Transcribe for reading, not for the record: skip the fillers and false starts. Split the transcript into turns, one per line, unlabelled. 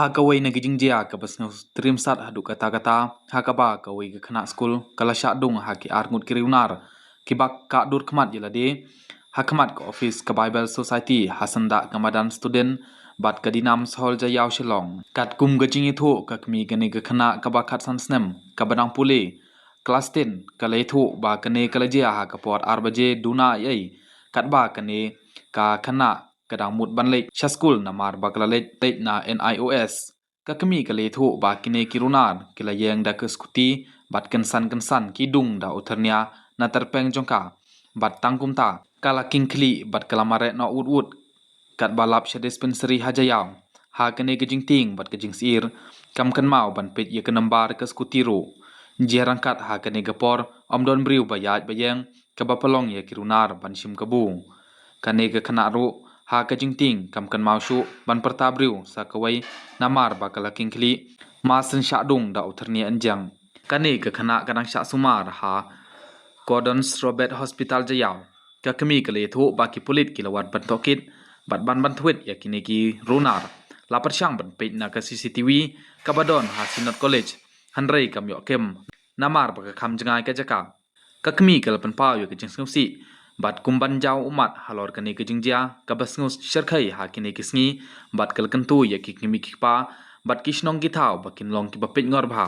Hakaway na gijing dia kabas nga trim sat hadu kata-kata hakaba kaway ga khana school kala syadung haki arngut kiriunar kibak ka dur khmat yelade hakmat ka office ka Bible Society hasanda kamadan student bat kadinam sahol jayaw shilong kat kum gajing ithu kakmi gane ga khana kaba khat sansnem kabadang pule class 10 kala ithu ba kane kala jia ha kapot arbaje duna yai kat ba kane ka khana kadang mut banlek sha school na mar baklalet tet na NIOS kakmi kale thu ba kine kirunar kila yeng da ke skuti bat kensan ki dung da uthernia na terpeng jongka bat tangkum ta kala kingkli bat kalamare no ud kat balap sha dispensary hajayaw ha kane gejing ting bat gejing sir kam kan mau ban pet ye ke nambar ke skuti ro jerangkat ha kane gapor omdon briu bayaj bayeng kabapalong ye kirunar ban sim kabu kane ke khana ro ha ka jingting kam kan mau shu ban pertabriu sa kawai namar bakala kingkli masen sha dung da utherni anjang kane ka khana kadang sha sumar ha Gordon's Robert Hospital jayaw ka kami kale thu baki pulit kilawat ban tokit bat ban thuit ya kine ki runar lapar syang ban peit na ka CCTV kabadon ha Sinot College hanrei kam yo kem namar baka kham jangai ka jaka ka kami kal pan pau yo ka jing si bat kumban jaw umat halor kane ke jingjia kabas ngus sherkhai ha kine kisngi bat kal kantu ya ki kimi ki pa bat kishnong ki thau bakin long ki bapet ngor bha